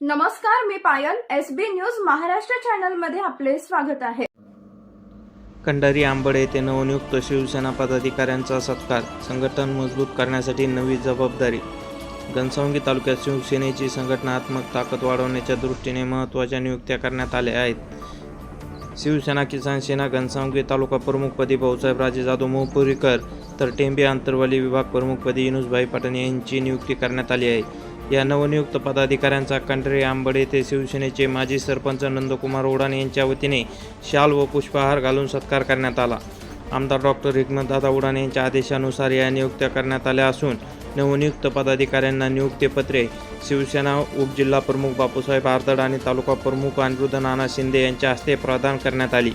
नमस्कार, मी पायल. SB news Maharashtra channel मध्ये आपले स्वागत आहे. कंडारी आंबड येथे नवनियुक्त शिवसेना पदाधिकाऱ्यांचा सत्कार. संघटन मजबूत करण्यासाठी नवी जबाबदारी. घनसावंगी तालुक्यात शिवसेनेची संघटनात्मक ताकद वाढवण्याच्या दृष्टीने महत्त्वाच्या नियुक्त्या करण्यात आल्या आहेत. शिवसेना किसान सेना घनसावंगी तालुका प्रमुखपदी भाऊसाहेब राजे जाधव मोहपुरीकर तर टेंबे आंतरवाली विभाग प्रमुखपदी युनुसभाई पठाण यांची नियुक्ती करण्यात आली आहे. या नवनियुक्त पदाधिकाऱ्यांचा कंडारी आंबड येथे शिवसेनेचे माजी सरपंच नंदकुमार ओढान यांच्या वतीने शाल व पुष्पहार घालून सत्कार करण्यात आला. आमदार डॉक्टर हिकमतदादा ओढान यांच्या आदेशानुसार या नियुक्त्या करण्यात आल्या असून नवनियुक्त पदाधिकाऱ्यांना नियुक्तीपत्रे शिवसेना उपजिल्हा प्रमुख बापूसाहेब आर्दड आणि तालुका प्रमुख अनिरुद्ध नाना शिंदे यांच्या हस्ते प्रदान करण्यात आली.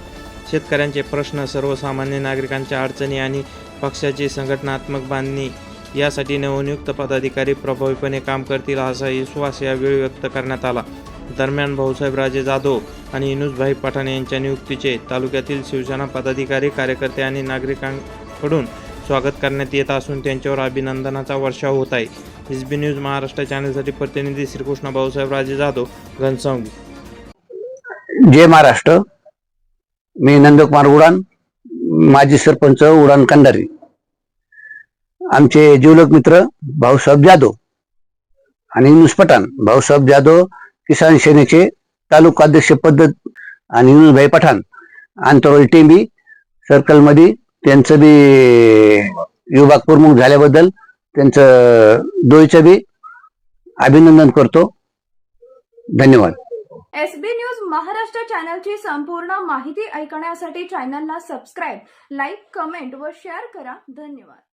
शेतकऱ्यांचे प्रश्न, सर्वसामान्य नागरिकांच्या अडचणी आणि पक्षाची संघटनात्मक बांधणी यासाठी नवनियुक्त पदाधिकारी प्रभावीपणे काम करतील असा विश्वास यावेळी व्यक्त करण्यात आला. दरम्यान भाऊसाहेब राजे जाधव आणि युनुसभाई पठाण यांच्या नियुक्तीचे तालुक्यातील शिवसेना पदाधिकारी, कार्यकर्ते आणि नागरिकांकडून स्वागत करण्यात येत असून त्यांच्यावर अभिनंदनाचा वर्षाव होत आहे. एसबी न्यूज महाराष्ट्र चॅनलसाठी प्रतिनिधी श्रीकृष्ण भाऊसाहेब राजे जाधव, घनसावंगी. जय महाराष्ट्र. मी नंदकुमार उडान, माजी सरपंच उडान कंडारी. आमचे जीवलग मित्र भाऊसाहेब जाधव आणि युनुस पठाण. भाऊसाहेब जाधव किसान सेनेचे तालुका अध्यक्ष पद आणि युनुसभाई पठाण आंतरवाली टेंबी सर्कल मध्ये त्यांचं बी विभाग प्रमुख झाल्याबद्दल त्यांचं दोयचं बी अभिनंदन करतो. धन्यवाद. एसबी न्यूज महाराष्ट्र चॅनलची संपूर्ण माहिती ऐकण्यासाठी चॅनलला सबस्क्राईब, लाईक, कमेंट व शेअर करा. धन्यवाद.